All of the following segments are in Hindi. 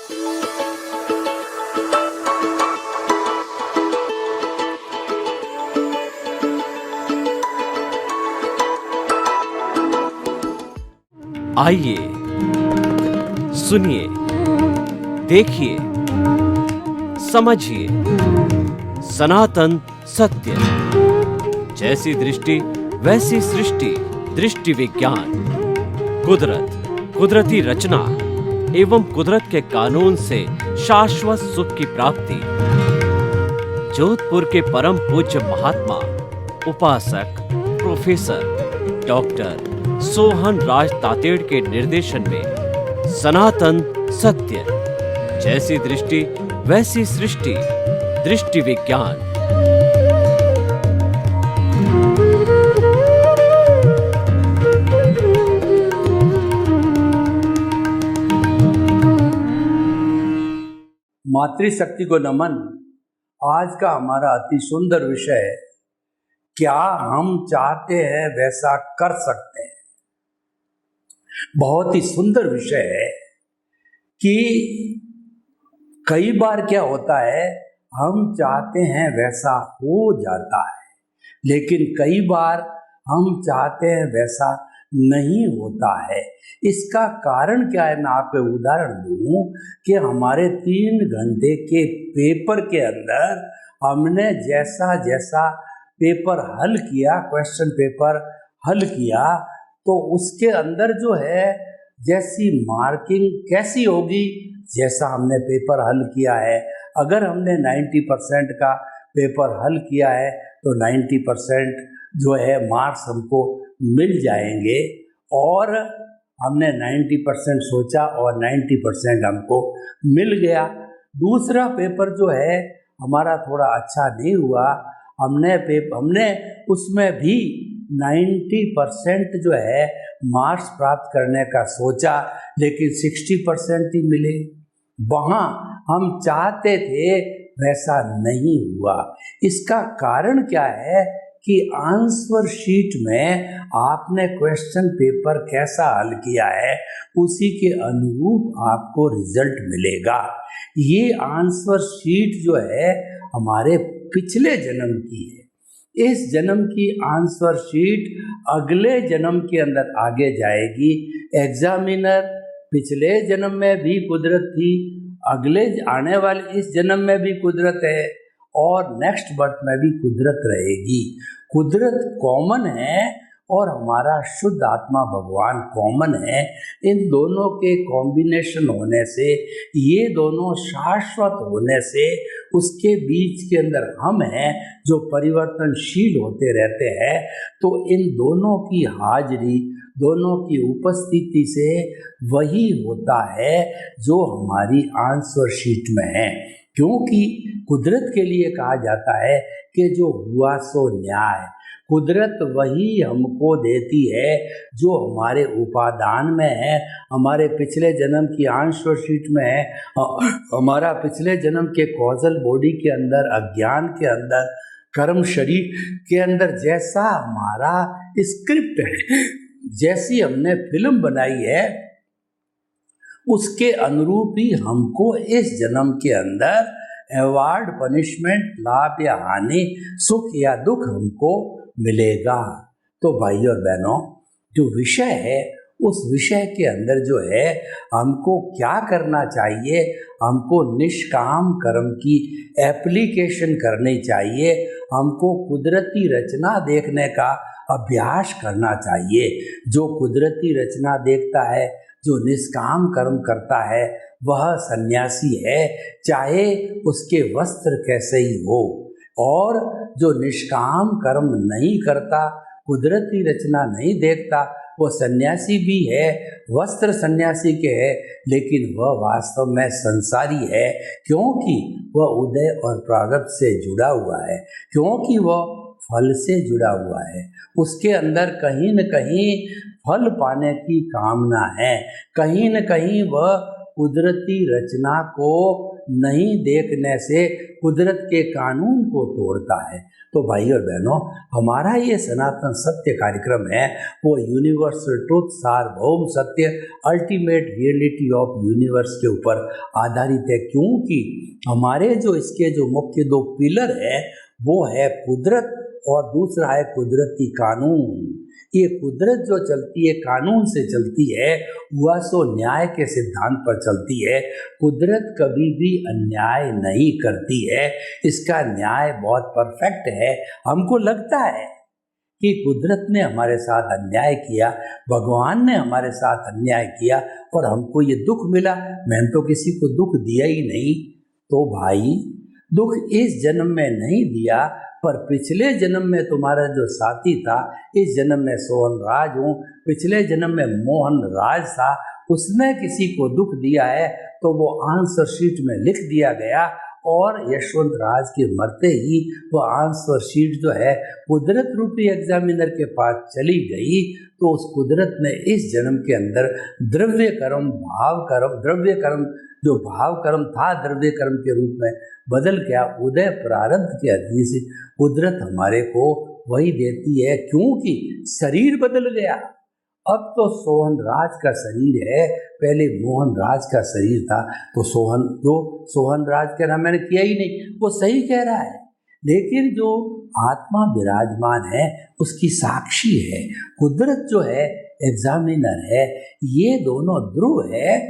आइए, सुनिए, देखिए, समझिए सनातन सत्य। जैसी दृष्टि वैसी सृष्टि, दृष्टि विज्ञान। कुदरत, कुदरती रचना एवं कुदरत के कानून से शाश्वत सुख की प्राप्ति। जोधपुर के परम पूज्य महात्मा उपासक प्रोफेसर डॉक्टर सोहन राज तातेड़ के निर्देशन में सनातन सत्य। जैसी दृष्टि वैसी सृष्टि, दृष्टि विज्ञान। मातृशक्ति को नमन। आज का हमारा अति सुंदर विषय है, क्या हम चाहते हैं वैसा कर सकते हैं। बहुत ही सुंदर विषय है कि कई बार क्या होता है, हम चाहते हैं वैसा हो जाता है, लेकिन कई बार हम चाहते हैं वैसा नहीं होता है। इसका कारण क्या है, मैं आपको उदाहरण दूं कि हमारे 3 घंटे के पेपर के अंदर हमने जैसा जैसा पेपर हल किया, क्वेश्चन पेपर हल किया, तो उसके अंदर जो है जैसी मार्किंग कैसी होगी, जैसा हमने पेपर हल किया है। अगर हमने 90% का पेपर हल किया है तो 90% जो है मार्क्स हमको मिल जाएंगे, और हमने 90% सोचा और 90% हमको मिल गया। दूसरा पेपर जो है हमारा थोड़ा अच्छा नहीं हुआ, हमने उसमें भी 90% जो है मार्क्स प्राप्त करने का सोचा, लेकिन 60% ही मिले। वहाँ हम चाहते थे वैसा नहीं हुआ। इसका कारण क्या है कि आंसर शीट में आपने क्वेश्चन पेपर कैसा हल किया है, उसी के अनुरूप आपको रिजल्ट मिलेगा। ये आंसर शीट जो है हमारे पिछले जन्म की है। इस जन्म की आंसर शीट अगले जन्म के अंदर आगे जाएगी। एग्जामिनर पिछले जन्म में भी कुदरत थी, अगले आने वाले इस जन्म में भी कुदरत है, और नेक्स्ट बर्थ में भी कुदरत रहेगी। कुदरत कॉमन है और हमारा शुद्ध आत्मा भगवान कॉमन है। इन दोनों के कॉम्बिनेशन होने से, ये दोनों शाश्वत होने से, उसके बीच के अंदर हम हैं जो परिवर्तनशील होते रहते हैं। तो इन दोनों की हाजिरी, दोनों की उपस्थिति से वही होता है जो हमारी आंसर शीट में है। क्योंकि कुदरत के लिए कहा जाता है कि जो हुआ सो न्याय। कुदरत वही हमको देती है जो हमारे उपादान में है, हमारे पिछले जन्म की आंसर शीट में है, हमारा पिछले जन्म के कॉजल बॉडी के अंदर, अज्ञान के अंदर, कर्म शरीर के अंदर जैसा हमारा स्क्रिप्ट है, जैसी हमने फिल्म बनाई है, उसके अनुरूप ही हमको इस जन्म के अंदर अवार्ड, पनिशमेंट, लाभ या हानि, सुख या दुख हमको मिलेगा। तो भाई और बहनों, जो विषय है उस विषय के अंदर जो है हमको क्या करना चाहिए, हमको निष्काम कर्म की एप्लीकेशन करनी चाहिए। हमको कुदरती रचना देखने का अभ्यास करना चाहिए। जो कुदरती रचना देखता है, जो निष्काम कर्म करता है, वह सन्यासी है, चाहे उसके वस्त्र कैसे ही हो। और जो निष्काम कर्म नहीं करता, कुदरती रचना नहीं देखता, वो सन्यासी भी है, वस्त्र सन्यासी के है, लेकिन वह वास्तव में संसारी है। क्योंकि वह उदय और प्रारब्ध से जुड़ा हुआ है, क्योंकि वह फल से जुड़ा हुआ है। उसके अंदर कहीं न कहीं फल पाने की कामना है, कहीं न कहीं वह कुदरती रचना को नहीं देखने से कुदरत के कानून को तोड़ता है। तो भाई और बहनों, हमारा ये सनातन सत्य कार्यक्रम है वो यूनिवर्सल ट्रुथ, सार्वभौम सत्य, अल्टीमेट रियलिटी ऑफ यूनिवर्स के ऊपर आधारित है, क्योंकि हमारे जो इसके जो मुख्य दो पिलर है वो है कुदरत और दूसरा है कुदरती कानून। ये कुदरत जो चलती है कानून से चलती है, वह सो न्याय के सिद्धांत पर चलती है। कुदरत कभी भी अन्याय नहीं करती है, इसका न्याय बहुत परफेक्ट है। हमको लगता है कि कुदरत ने हमारे साथ अन्याय किया, भगवान ने हमारे साथ अन्याय किया और हमको ये दुख मिला। मैंने तो किसी को दुख दिया ही नहीं। तो भाई, दुख इस जन्म में नहीं दिया, पर पिछले जन्म में तुम्हारा जो साथी था, इस जन्म में सोहन राज हूँ, पिछले जन्म में मोहन राज था, उसने किसी को दुख दिया है तो वो आंसर शीट में लिख दिया गया और यशवंत राज के मरते ही वो आंसर शीट जो है कुदरत रूपी एग्जामिनर के पास चली गई। तो उस कुदरत ने इस जन्म के अंदर द्रव्य कर्म, भाव कर्म, द्रव्य कर्म जो भाव कर्म था द्रव्य कर्म के रूप में बदल गया। उदय प्रारब्ध के अधीन से कुदरत हमारे को वही देती है, क्योंकि शरीर बदल गया। अब तो सोहन राज का शरीर है, पहले मोहन राज का शरीर था। तो सोहन राज कह रहा मैंने किया ही नहीं, वो सही कह रहा है, लेकिन जो आत्मा विराजमान है उसकी साक्षी है, कुदरत जो है एग्जामिनर है, ये दोनों ध्रुव है।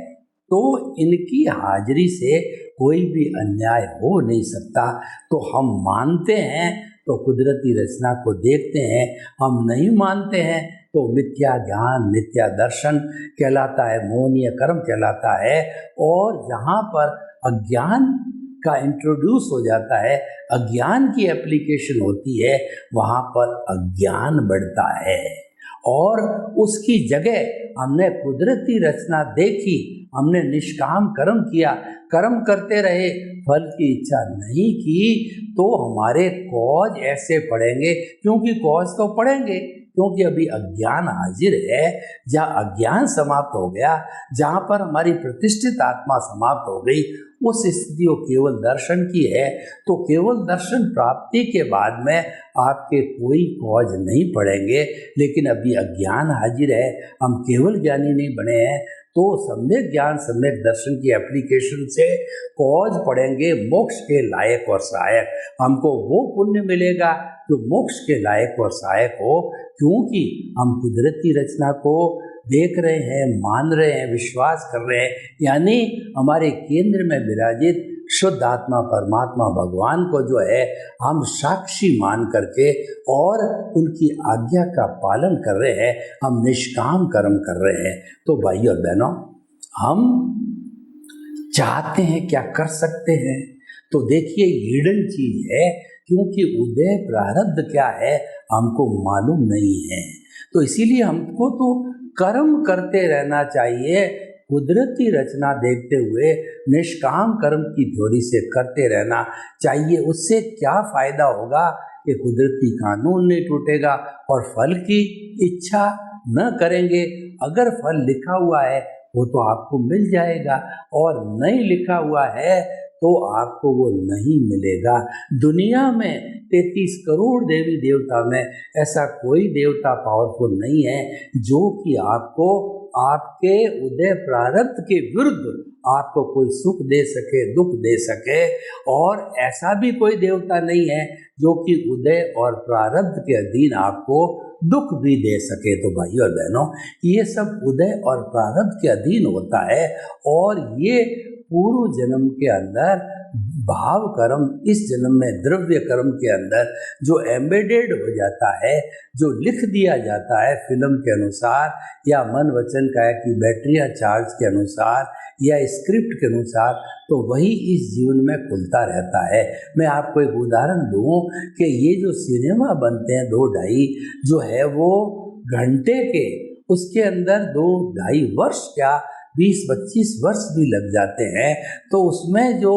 तो इनकी हाजिरी से कोई भी अन्याय हो नहीं सकता। तो हम मानते हैं तो कुदरती रचना को देखते हैं, हम नहीं मानते हैं तो मिथ्या ज्ञान, मिथ्या दर्शन कहलाता है, मोहनीय कर्म कहलाता है। और जहाँ पर अज्ञान का इंट्रोड्यूस हो जाता है, अज्ञान की एप्लीकेशन होती है, वहाँ पर अज्ञान बढ़ता है। और उसकी जगह हमने कुदरती रचना देखी, हमने निष्काम कर्म किया, कर्म करते रहे, फल की इच्छा नहीं की, तो हमारे कॉज ऐसे पड़ेंगे, क्योंकि कॉज तो पड़ेंगे, क्योंकि अभी अज्ञान हाजिर है। जहाँ अज्ञान समाप्त हो गया, जहाँ पर हमारी प्रतिष्ठित आत्मा समाप्त हो गई, उस स्थिति को केवल दर्शन की है। तो केवल दर्शन प्राप्ति के बाद में आपके कोई कॉज नहीं पड़ेंगे, लेकिन अभी अज्ञान हाजिर है, हम केवल ज्ञानी नहीं बने हैं। तो सम्यक ज्ञान, सम्यक दर्शन की एप्लीकेशन से कॉज पड़ेंगे मोक्ष के लायक और सहायक। हमको वो पुण्य मिलेगा जो मोक्ष के लायक और सहायक हो, क्योंकि हम कुदरती रचना को देख रहे हैं, मान रहे हैं, विश्वास कर रहे हैं। यानी हमारे केंद्र में विराजित शुद्ध आत्मा परमात्मा भगवान को जो है हम साक्षी मान करके और उनकी आज्ञा का पालन कर रहे हैं, हम निष्काम कर्म कर रहे हैं। तो भाई और बहनों, हम चाहते हैं क्या कर सकते हैं? तो देखिए, हिडन चीज है, क्योंकि उदय प्रारब्ध क्या है हमको मालूम नहीं है। तो इसीलिए हमको तो कर्म करते रहना चाहिए, कुदरती रचना देखते हुए निष्काम कर्म की थ्योरी से करते रहना चाहिए। उससे क्या फायदा होगा कि कुदरती कानून नहीं टूटेगा और फल की इच्छा न करेंगे। अगर फल लिखा हुआ है वो तो आपको मिल जाएगा, और नहीं लिखा हुआ है तो आपको वो नहीं मिलेगा। दुनिया में 33 करोड़ देवी देवता में ऐसा कोई देवता पावरफुल नहीं है जो कि आपको आपके उदय प्रारब्ध के विरुद्ध आपको कोई सुख दे सके, दुख दे सके। और ऐसा भी कोई देवता नहीं है जो कि उदय और प्रारब्ध के अधीन आपको दुख भी दे सके। तो भाई और बहनों, ये सब उदय और प्रारब्ध के अधीन होता है। और ये पूर्व जन्म के अंदर भाव कर्म, इस जन्म में द्रव्य कर्म के अंदर जो एम्बेडेड हो जाता है, जो लिख दिया जाता है फिल्म के अनुसार या मन वचन काया की बैटरियां चार्ज के अनुसार या स्क्रिप्ट के अनुसार, तो वही इस जीवन में खुलता रहता है। मैं आपको एक उदाहरण दूं कि ये जो सिनेमा बनते हैं 2-2.5 जो है वो घंटे के, उसके अंदर 2-2.5 वर्ष क्या 20-25 वर्ष भी लग जाते हैं। तो उसमें जो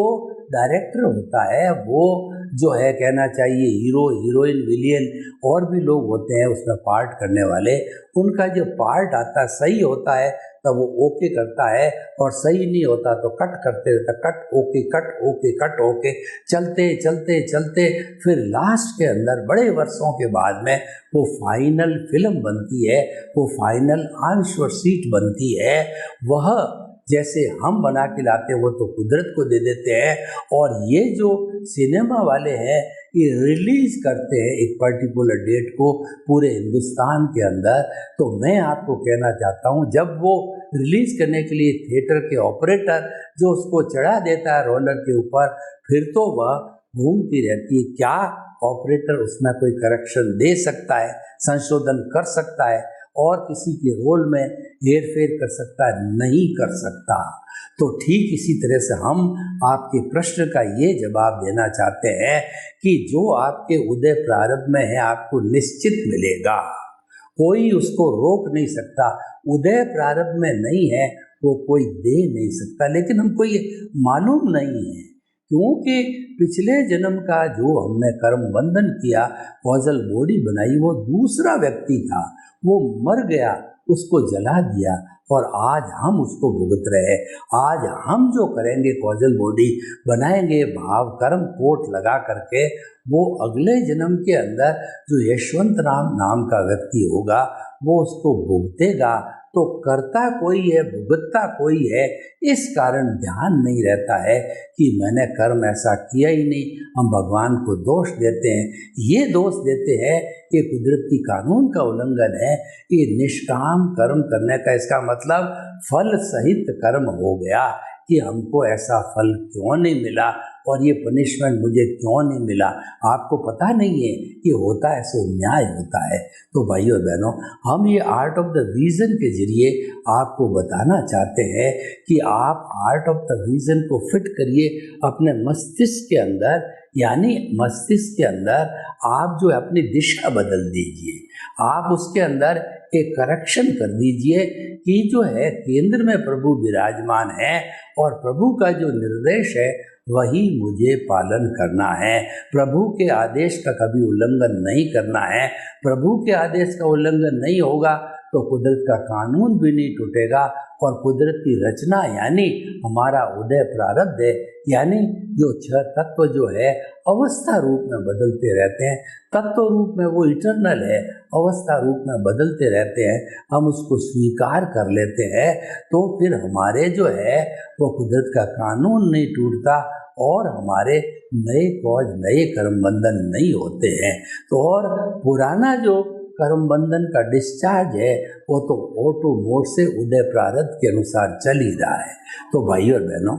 डायरेक्टर होता है, वो जो है कहना चाहिए हीरो हीरोइन विलियन और भी लोग होते हैं उसमें पार्ट करने वाले, उनका जो पार्ट आता है सही होता है तब वो ओके करता है, और सही नहीं होता तो कट करते रहता, cut okay cut okay cut okay, चलते चलते चलते फिर लास्ट के अंदर बड़े वर्षों के बाद में वो फाइनल फिल्म बनती है, वो फाइनल आंसर शीट बनती है। वह जैसे हम बना के लाते हैं वो तो कुदरत को दे देते हैं, और ये जो सिनेमा वाले हैं ये रिलीज़ करते हैं एक पर्टिकुलर डेट को पूरे हिंदुस्तान के अंदर। तो मैं आपको कहना चाहता हूँ जब वो रिलीज़ करने के लिए थिएटर के ऑपरेटर जो उसको चढ़ा देता है रोलर के ऊपर, फिर तो वह घूमती रहती है। क्या ऑपरेटर उसमें कोई करेक्शन दे सकता है, संशोधन कर सकता है और किसी के रोल में हेर फेर कर सकता है? नहीं कर सकता। तो ठीक इसी तरह से हम आपके प्रश्न का ये जवाब देना चाहते हैं कि जो आपके उदय प्रारंभ में है आपको निश्चित मिलेगा, कोई उसको रोक नहीं सकता। उदय प्रारंभ में नहीं है वो कोई दे नहीं सकता, लेकिन हमको ये मालूम नहीं है क्योंकि पिछले जन्म का जो हमने कर्म बंधन किया, कॉजल बॉडी बनाई, वो दूसरा व्यक्ति था, वो मर गया, उसको जला दिया और आज हम उसको भुगत रहे हैं। आज हम जो करेंगे कॉजल बॉडी बनाएंगे भाव कर्म कोट लगा करके, वो अगले जन्म के अंदर जो यशवंत राम नाम का व्यक्ति होगा वो उसको भुगतेगा। तो करता कोई है भुगतता कोई है, इस कारण ध्यान नहीं रहता है कि मैंने कर्म ऐसा किया ही नहीं। हम भगवान को दोष देते हैं, ये दोष देते हैं कि कुदरती कानून का उल्लंघन है, ये निष्काम कर्म करने का इसका मतलब फल सहित कर्म हो गया कि हमको ऐसा फल क्यों नहीं मिला और ये पनिशमेंट मुझे क्यों नहीं मिला। आपको पता नहीं है कि होता है सो न्याय होता है। तो भाइयों बहनों, हम ये आर्ट ऑफ द विजन के जरिए आपको बताना चाहते हैं कि आप आर्ट ऑफ द विजन को फिट करिए अपने मस्तिष्क के अंदर, यानी मस्तिष्क के अंदर आप जो है अपनी दिशा बदल दीजिए। आप उसके अंदर एक करेक्शन कर दीजिए कि जो है केंद्र में प्रभु विराजमान है और प्रभु का जो निर्देश है वही मुझे पालन करना है। प्रभु के आदेश का कभी उल्लंघन नहीं करना है। प्रभु के आदेश का उल्लंघन नहीं होगा तो कुदरत का कानून भी नहीं टूटेगा और कुदरत की रचना यानी हमारा उदय प्रारब्ध है, यानी जो छह तत्व जो है अवस्था रूप में बदलते रहते हैं, तत्व रूप में वो इटर्नल है, अवस्था रूप में बदलते रहते हैं, हम उसको स्वीकार कर लेते हैं तो फिर हमारे जो है वो कुदरत का कानून नहीं टूटता और हमारे नए कॉज नए कर्म बंधन नहीं होते हैं। तो और पुराना जो कर्म बंधन का डिस्चार्ज है वो तो ऑटो मोड से उदय प्रारब्ध के अनुसार चल ही रहा है। तो भाइयों और बहनों,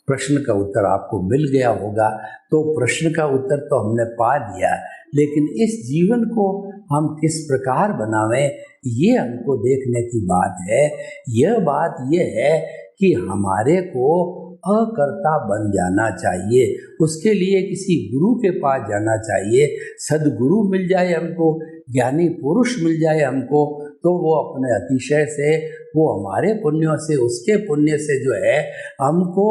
प्रश्न का उत्तर आपको मिल गया होगा। तो प्रश्न का उत्तर तो हमने पा लिया, लेकिन इस जीवन को हम किस प्रकार बनावें ये हमको देखने की बात है। यह बात यह है कि हमारे को अकर्ता बन जाना चाहिए। उसके लिए किसी गुरु के पास जाना चाहिए, सदगुरु मिल जाए हमको, ज्ञानी पुरुष मिल जाए हमको, तो वो अपने अतिशय से, वो हमारे पुण्यों से, उसके पुण्य से जो है हमको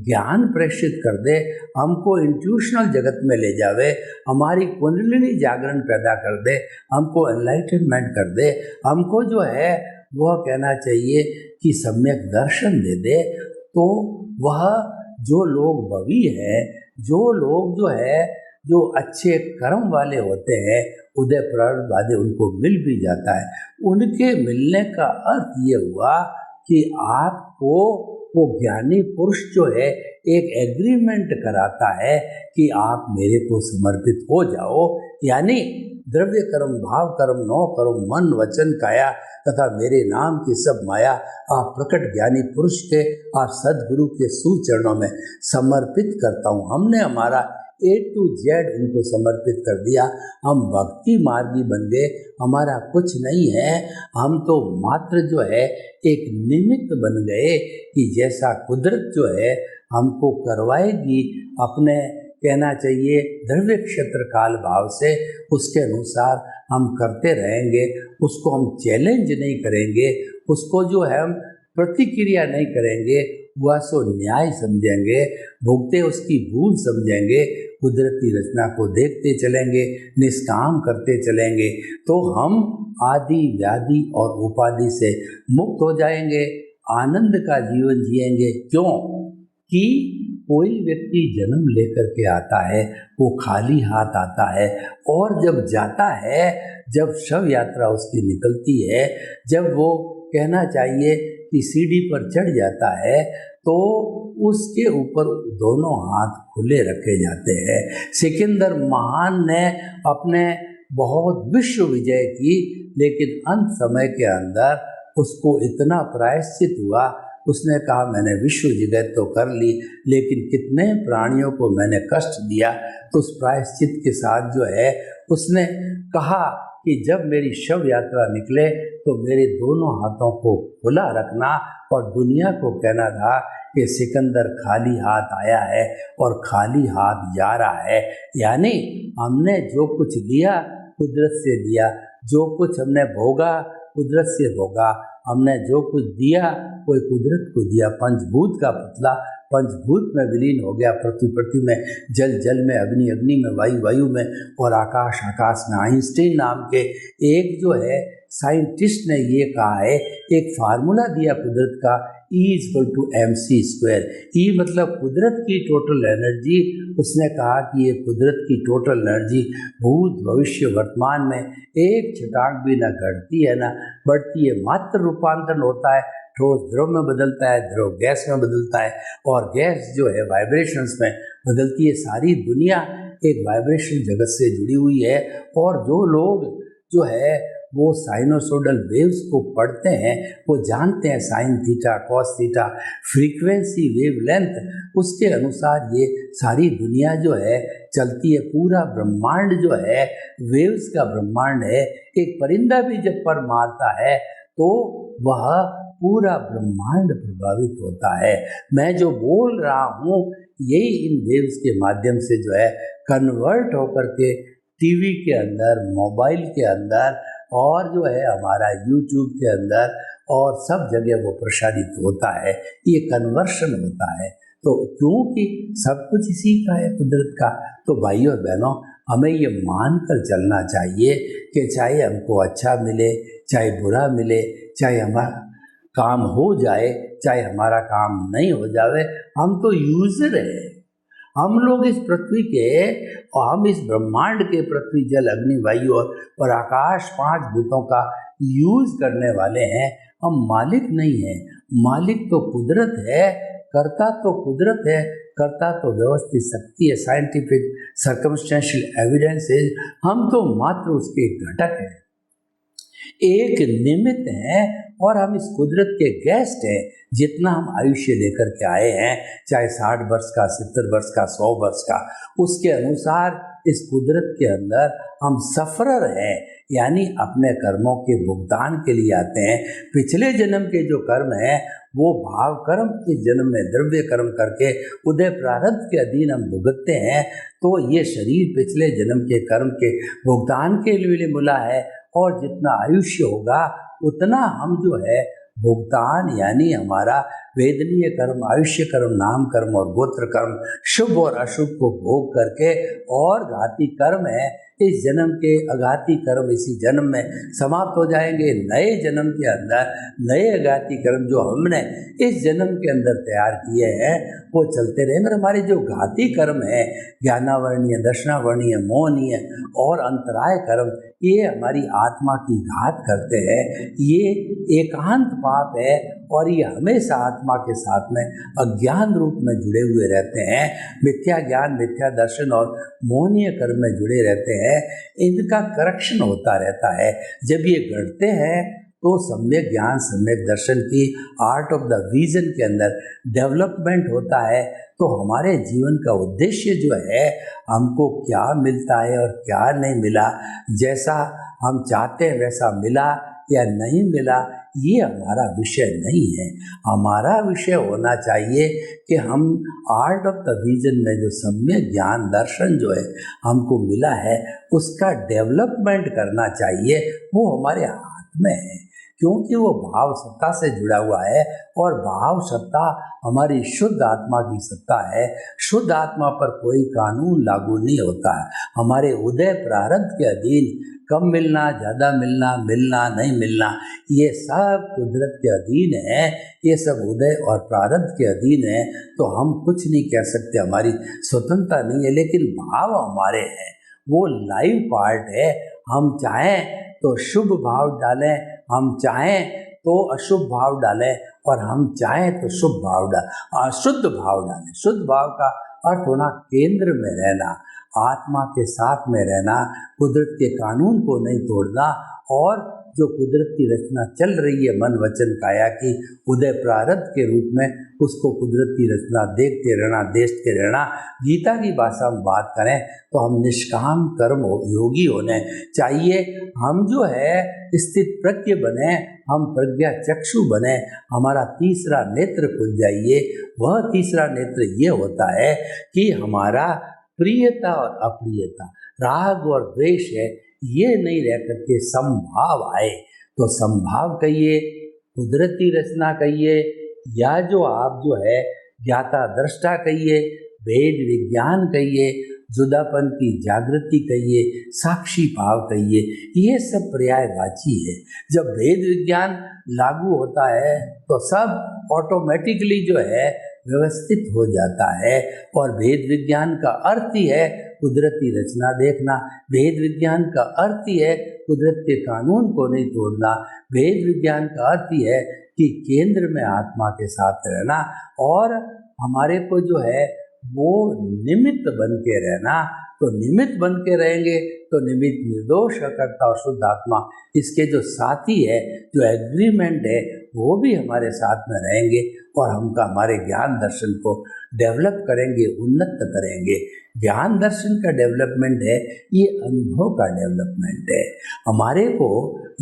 ज्ञान प्रेषित कर दे, हमको इंट्यूशनल जगत में ले जावे, हमारी कुंडलिनी जागरण पैदा कर दे, हमको एनलाइटनमेंट कर दे, हमको जो है वह कहना चाहिए कि सम्यक दर्शन दे दे। तो वह जो लोग भवी है, जो लोग जो है जो अच्छे कर्म वाले होते हैं, उदय प्रारब्ध वाले, उनको मिल भी जाता है। उनके मिलने का अर्थ ये हुआ कि आपको वो ज्ञानी पुरुष जो है एक एग्रीमेंट कराता है कि आप मेरे को समर्पित हो जाओ, यानी द्रव्य कर्म, भाव कर्म, नौ कर्म, मन वचन काया तथा मेरे नाम की सब माया आप प्रकट ज्ञानी पुरुष के, आप सदगुरु के सुचरणों में समर्पित करता हूँ। हमने हमारा A to Z उनको समर्पित कर दिया। हम भक्ति मार्गी बन गए, हमारा कुछ नहीं है, हम तो मात्र जो है एक निमित्त बन गए कि जैसा कुदरत जो है हमको करवाएगी अपने कहना चाहिए द्रव्य क्षेत्र काल भाव से, उसके अनुसार हम करते रहेंगे। उसको हम चैलेंज नहीं करेंगे, उसको जो है हम प्रतिक्रिया नहीं करेंगे, हुआ सो न्याय समझेंगे, भुगते उसकी भूल समझेंगे, कुदरती रचना को देखते चलेंगे, निष्काम करते चलेंगे, तो हम आदि व्याधि और उपाधि से मुक्त हो जाएंगे, आनंद का जीवन जिएंगे। क्यों कि कोई व्यक्ति जन्म लेकर के आता है, वो खाली हाथ आता है, और जब जाता है, जब शव यात्रा उसकी निकलती है, जब वो कहना चाहिए कि सीढ़ी पर चढ़ जाता है, तो उसके ऊपर दोनों हाथ खुले रखे जाते हैं। सिकंदर महान ने अपने बहुत विश्व विजय की, लेकिन अंत समय के अंदर उसको इतना प्रायश्चित हुआ, उसने कहा मैंने विश्व विजय तो कर ली, लेकिन कितने प्राणियों को मैंने कष्ट दिया। तो उस प्रायश्चित के साथ जो है, उसने कहा कि जब मेरी शव यात्रा निकले तो मेरे दोनों हाथों को खुला रखना, और दुनिया को कहना था कि सिकंदर खाली हाथ आया है और खाली हाथ जा रहा है। यानी हमने जो कुछ लिया कुदरत से लिया, जो कुछ हमने भोगा कुदरत से भोगा, हमने जो कुछ दिया कोई कुदरत को दिया। पंचभूत का पुतला पंचभूत में विलीन हो गया, पृथ्वी में, जल जल में, अग्नि अग्नि में, वायु वायु में, और आकाश आकाश में। आइंस्टीन नाम के एक जो है साइंटिस्ट ने ये कहा है, एक फार्मूला दिया कुदरत का, E=mc²। ई मतलब कुदरत की टोटल एनर्जी। उसने कहा कि ये कुदरत की टोटल एनर्जी भूत भविष्य वर्तमान में एक छटाक भी न घटती है न बढ़ती है, मात्र रूपांतरण होता है। ठोस द्रव में बदलता है, द्रव गैस में बदलता है, और गैस जो है वाइब्रेशंस में बदलती है। सारी दुनिया एक वाइब्रेशन जगत से जुड़ी हुई है, और जो लोग जो है वो साइनोसोडल वेव्स को पढ़ते हैं, वो जानते हैं sine theta cos theta frequency wavelength, उसके अनुसार ये सारी दुनिया जो है चलती है। पूरा ब्रह्मांड जो है वेव्स का ब्रह्मांड है। एक परिंदा भी जब पर मारता है तो वह पूरा ब्रह्मांड प्रभावित होता है। मैं जो बोल रहा हूँ यही इन वेव्स के माध्यम से जो है कन्वर्ट होकर के टीवी के अंदर, मोबाइल के अंदर, और जो है हमारा यूट्यूब के अंदर, और सब जगह वो प्रसारित होता है। ये कन्वर्शन होता है। तो क्योंकि सब कुछ इसी का है, कुदरत का। तो भाइयों और बहनों, हमें ये मान कर चलना चाहिए कि चाहे हमको अच्छा मिले, चाहे बुरा मिले, चाहे हमारा काम हो जाए, चाहे हमारा काम नहीं हो जाए, हम तो यूजर है। हम लोग इस पृथ्वी के, और हम इस ब्रह्मांड के, पृथ्वी जल अग्नि वायु और आकाश, 5 भूतों का यूज करने वाले हैं। हम मालिक नहीं हैं। मालिक तो कुदरत है, कर्ता तो कुदरत है, कर्ता तो व्यवस्थित शक्ति है, साइंटिफिक सर्कमस्टेंशियल एविडेंस है। हम तो मात्र उसके घटक हैं, एक निमित्त हैं, और हम इस कुदरत के गेस्ट हैं। जितना हम आयुष्य लेकर के आए हैं, चाहे 60 वर्ष का, 70 वर्ष का, 100 वर्ष का, उसके अनुसार इस कुदरत के अंदर हम सफरर हैं, यानी अपने कर्मों के भुगतान के लिए आते हैं। पिछले जन्म के जो कर्म हैं वो भाव कर्म इस जन्म में द्रव्य कर्म करके उदय प्रारब्ध के अधीन हम भुगतते हैं। तो ये शरीर पिछले जन्म के कर्म के भुगतान के लिए मिला है, और जितना आयुष्य होगा उतना हम जो है भुगतान, यानी हमारा वेदनीय कर्म, आयुष्य कर्म, नाम कर्म और गोत्र कर्म, शुभ और अशुभ को भोग करके, और घाती कर्म है इस जन्म के, अघाती कर्म इसी जन्म में समाप्त हो जाएंगे। नए जन्म के अंदर नए अघाती कर्म जो हमने इस जन्म के अंदर तैयार किए हैं वो चलते रहेंगे। हमारे जो घाती कर्म है, ज्ञानावर्णीय, दर्शनावर्णीय, मोहनीय और अंतराय कर्म, ये हमारी आत्मा की घात करते हैं। ये एकांत पाप है, और ये हमेशा आत्मा के साथ में अज्ञान रूप में जुड़े हुए रहते हैं। मिथ्या ज्ञान, मिथ्या दर्शन और मोहनीय कर्म में जुड़े रहते हैं। इनका करेक्शन होता रहता है। जब ये घटते हैं तो सम्यक ज्ञान, सम्यक दर्शन की आर्ट ऑफ द विजन के अंदर डेवलपमेंट होता है। तो हमारे जीवन का उद्देश्य जो है, हमको क्या मिलता है और क्या नहीं मिला, जैसा हम चाहते हैं वैसा मिला या नहीं मिला, ये हमारा विषय नहीं है। हमारा विषय होना चाहिए कि हम आर्ट ऑफ द विजन में जो सम्यक ज्ञान दर्शन जो है हमको मिला है, उसका डेवलपमेंट करना चाहिए। वो हमारे हाथ में है, क्योंकि वो भाव सत्ता से जुड़ा हुआ है और भाव सत्ता हमारी शुद्ध आत्मा की सत्ता है। शुद्ध आत्मा पर कोई कानून लागू नहीं होता है। हमारे उदय प्रारब्ध के अधीन कम मिलना, ज़्यादा मिलना, मिलना नहीं मिलना, ये सब कुदरत के अधीन है, ये सब उदय और प्रारब्ध के अधीन है। तो हम कुछ नहीं कह सकते, हमारी स्वतंत्रता नहीं है, लेकिन भाव हमारे हैं, वो लाइव पार्ट है। हम चाहें तो शुभ भाव डालें, हम चाहें तो अशुभ भाव डालें, और हम चाहें तो शुभ भाव अशुद्ध भाव डालें। शुद्ध भाव का अर्थ होना केंद्र में रहना, आत्मा के साथ में रहना, कुदरत के कानून को नहीं तोड़ना, और जो कुदरत की रचना चल रही है मन वचन काया की उदय प्रारब्ध के रूप में, उसको कुदरत की रचना देखते रहना, देखते रहना। गीता की भाषा में बात करें तो हम निष्काम कर्म योगी होने चाहिए। हम जो है स्थित प्रज्ञ बने, हम प्रज्ञा चक्षु बने, हमारा तीसरा नेत्र खुल जाइए। वह तीसरा नेत्र ये होता है कि हमारा प्रियता और अप्रियता, राग और द्वेष है, ये नहीं रह करके संभाव आए। तो संभाव कहिए, कुदरती रचना कहिए, या जो आप जो है ज्ञाता दृष्टा कहिए, वेद विज्ञान कहिए, जुदापन की जागृति कहिए, साक्षी भाव कहिए, ये सब पर्यायवाची है। जब वेद विज्ञान लागू होता है तो सब ऑटोमेटिकली जो है व्यवस्थित हो जाता है। और वेद विज्ञान का अर्थ ही है कुदरती रचना देखना, वेद विज्ञान का अर्थ ही है कुदरत के कानून को नहीं तोड़ना, वेद विज्ञान का अर्थ ही है कि केंद्र में आत्मा के साथ रहना, और हमारे को जो है वो निमित्त बन के रहना। तो निमित्त बन के रहेंगे तो निमित्त निर्दोष करता और शुद्ध आत्मा, इसके जो साथी है, जो एग्रीमेंट है, वो भी हमारे साथ में रहेंगे, और हमका हमारे ज्ञान दर्शन को डेवलप करेंगे, उन्नत करेंगे। ज्ञान दर्शन का डेवलपमेंट है, ये अनुभव का डेवलपमेंट है। हमारे को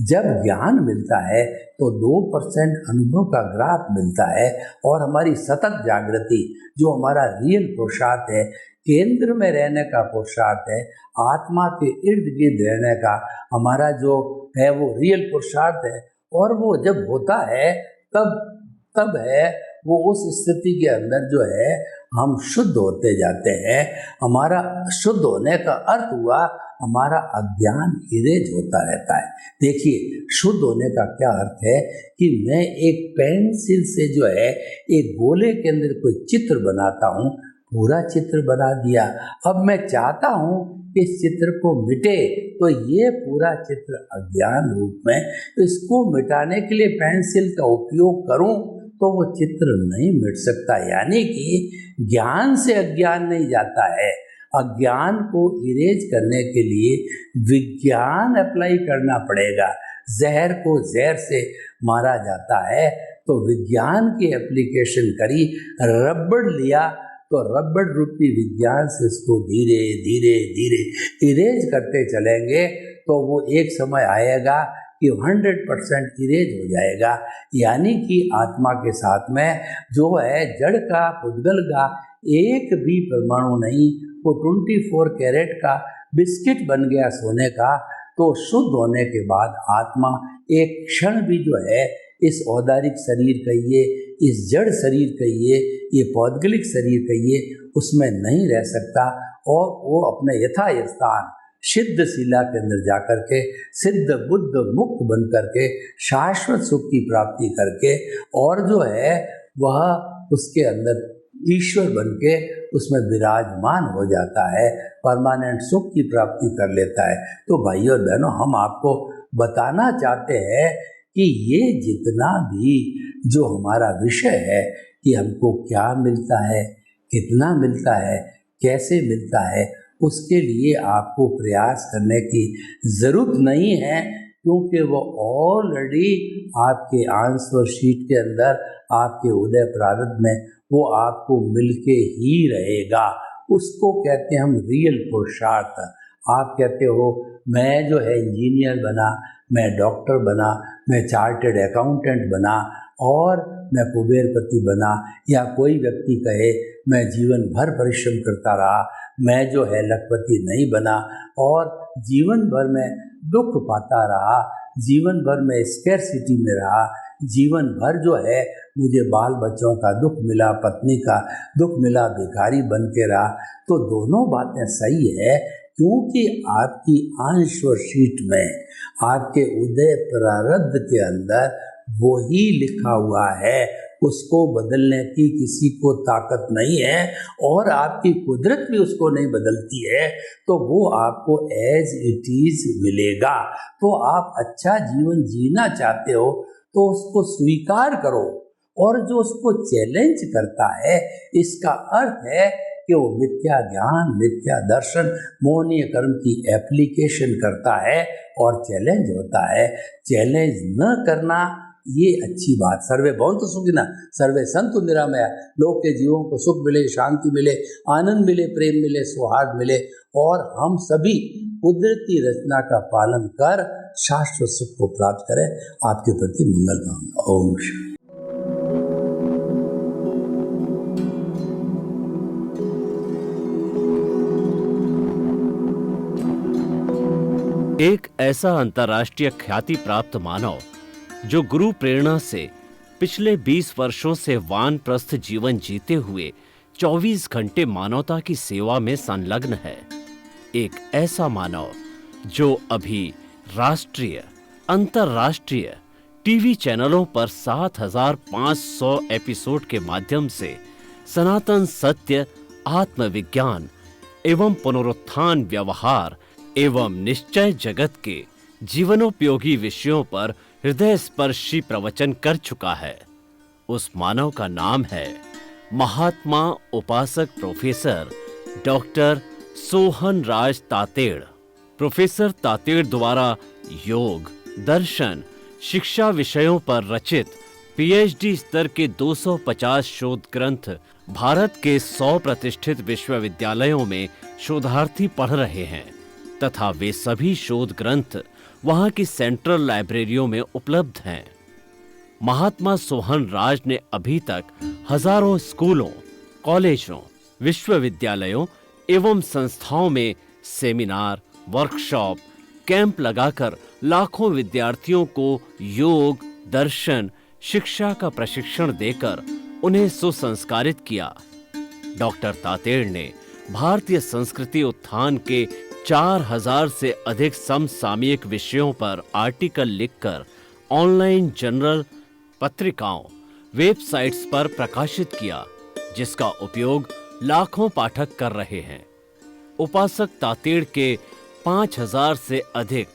जब ज्ञान मिलता है तो 2% अनुभव का ग्राफ मिलता है, और हमारी सतत जागृति, जो हमारा रियल पुरुषार्थ है, केंद्र में रहने का पुरुषार्थ है, आत्मा के इर्द गिर्द रहने का हमारा जो है वो रियल पुरुषार्थ है। और वो जब होता है तब है वो उस स्थिति के अंदर जो है हम शुद्ध होते जाते हैं। हमारा शुद्ध होने का अर्थ हुआ हमारा अज्ञान इरेज होता रहता है। देखिए, शुद्ध होने का क्या अर्थ है कि मैं एक पेंसिल से जो है एक गोले के अंदर कोई चित्र बनाता हूँ, पूरा चित्र बना दिया। अब मैं चाहता हूँ कि इस चित्र को मिटे, तो ये पूरा चित्र अज्ञान रूप में, इसको मिटाने के लिए पेंसिल का उपयोग करूँ तो वो चित्र नहीं मिट सकता। यानी कि ज्ञान से अज्ञान नहीं जाता है, अज्ञान को इरेज करने के लिए विज्ञान अप्लाई करना पड़ेगा। जहर को जहर से मारा जाता है, तो विज्ञान की एप्लीकेशन करी, रबड़ लिया, तो रबड़ रूपी विज्ञान से उसको धीरे धीरे धीरे इरेज करते चलेंगे, तो वो एक समय आएगा कि 100% इरेज हो जाएगा। यानी कि आत्मा के साथ में जो है जड़ का, पुद्गल का एक भी परमाणु नहीं, वो 24 कैरेट का बिस्किट बन गया सोने का। तो शुद्ध होने के बाद आत्मा एक क्षण भी जो है इस औदारिक शरीर कहिए, इस जड़ शरीर कहिए, ये पौद्गलिक शरीर कहिए, उसमें नहीं रह सकता, और वो अपने यथा स्थान सिद्ध शिला के अंदर जाकर के सिद्ध बुद्ध मुक्त बन करके शाश्वत सुख की प्राप्ति करके, और जो है वह उसके अंदर ईश्वर बन के उसमें विराजमान हो जाता है, परमानेंट सुख की प्राप्ति कर लेता है। तो भाइयों और बहनों, हम आपको बताना चाहते हैं कि ये जितना भी जो हमारा विषय है कि हमको क्या मिलता है, कितना मिलता है, कैसे मिलता है, उसके लिए आपको प्रयास करने की ज़रूरत नहीं है, क्योंकि वो ऑलरेडी आपके आंसर शीट के अंदर, आपके उदय प्रारब्ध में वो आपको मिलके ही रहेगा। उसको कहते हैं हम रियल पुरुषार्थ। आप कहते हो मैं जो है इंजीनियर बना, मैं डॉक्टर बना, मैं चार्टर्ड अकाउंटेंट बना, और मैं कुबेरपति बना, या कोई व्यक्ति कहे मैं जीवन भर परिश्रम करता रहा, मैं जो है लखपति नहीं बना और जीवन भर में दुख पाता रहा, जीवन भर में स्कैरसिटी में रहा, जीवन भर जो है मुझे बाल बच्चों का दुख मिला, पत्नी का दुख मिला, भिखारी बन के रहा, तो दोनों बातें सही है, क्योंकि आपकी आंश्वर शीट में, आपके उदय प्रारब्ध के अंदर वही लिखा हुआ है, उसको बदलने की किसी को ताकत नहीं है और आपकी कुदरत भी उसको नहीं बदलती है, तो वो आपको एज इट इज मिलेगा। तो आप अच्छा जीवन जीना चाहते हो तो उसको स्वीकार करो, और जो उसको चैलेंज करता है, इसका अर्थ है कि वो मिथ्या ज्ञान, मिथ्या दर्शन, मोहनीय कर्म की एप्लीकेशन करता है और चैलेंज होता है। चैलेंज न करना ये अच्छी बात। सर्वे भवन्तु सुखिनः, सर्वे सन्तु निरामया, लोग के जीवों को सुख मिले, शांति मिले, आनंद मिले, प्रेम मिले, सौहार्द मिले, और हम सभी कुदरती रचना का पालन कर शाश्वत सुख को प्राप्त करें। आपके प्रति मंगल कामना। ओम शांति। एक ऐसा अंतर्राष्ट्रीय ख्याति प्राप्त मानव जो गुरु प्रेरणा से पिछले 20 वर्षों से वानप्रस्थ जीवन जीते हुए 24 घंटे मानवता की सेवा में संलग्न है। एक ऐसा मानव जो अभी राष्ट्रीय, अंतर्राष्ट्रीय टीवी चैनलों पर 7,500 एपिसोड के माध्यम से सनातन सत्य, आत्मविज्ञान एवं पुनरुत्थान, व्यवहार एवं निश्चय जगत के जीवनोपयोगी विषयों पर हृदय स्पर्शी प्रवचन कर चुका है। उस मानव का नाम है महात्मा उपासक प्रोफेसर डॉक्टर सोहन राज तातेड़। प्रोफेसर तातेड़ द्वारा योग, दर्शन, शिक्षा विषयों पर रचित पीएचडी स्तर के 250 शोध ग्रंथ भारत के 100 प्रतिष्ठित विश्वविद्यालयों में शोधार्थी पढ़ रहे हैं तथा वे सभी शोध ग्रंथ वहां की सेंट्रल लाइब्रेरियों में उपलब्ध हैं। महात्मा सोहन राज ने अभी तक हजारों स्कूलों, कॉलेजों, विश्वविद्यालयों एवं संस्थाओं में सेमिनार, वर्कशॉप, कैंप लगाकर लाखों विद्यार्थियों को योग, दर्शन, शिक्षा का प्रशिक्षण देकर उन्हें सुसंस्कारित किया। डॉक्टर तातेड़ ने भारतीय संस्कृति उत्थान के 4000 से अधिक समसामयिक विषयों पर आर्टिकल लिखकर ऑनलाइन जर्नल, पत्रिकाओं, वेबसाइट्स पर प्रकाशित किया, जिसका उपयोग लाखों पाठक कर रहे हैं। उपासक तातेड़ के 5000 से अधिक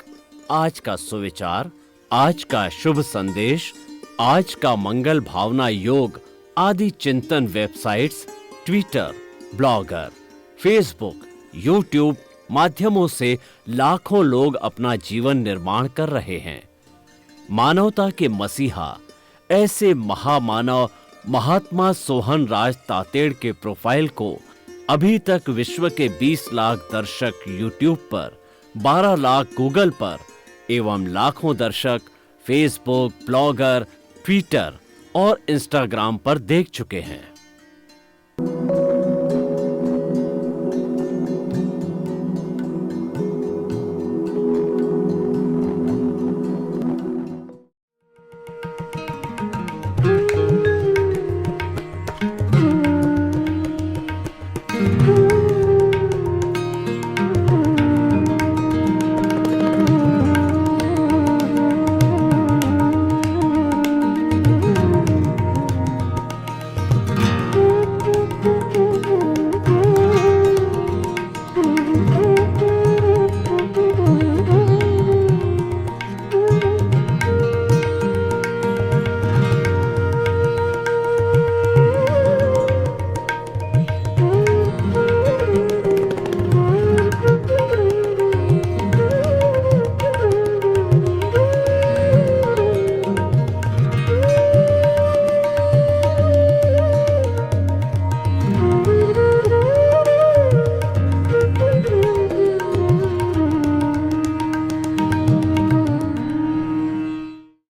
आज का सुविचार, आज का शुभ संदेश, आज का मंगल भावना योग आदि चिंतन websites, Twitter, blogger, Facebook, YouTube माध्यमों से लाखों लोग अपना जीवन निर्माण कर रहे हैं। मानवता के मसीहा ऐसे महामानव महात्मा सोहन राज तातेड़ के प्रोफाइल को अभी तक विश्व के 20 लाख दर्शक यूट्यूब पर, 12 लाख गूगल पर एवं लाखों दर्शक फेसबुक, ब्लॉगर, ट्विटर और इंस्टाग्राम पर देख चुके हैं।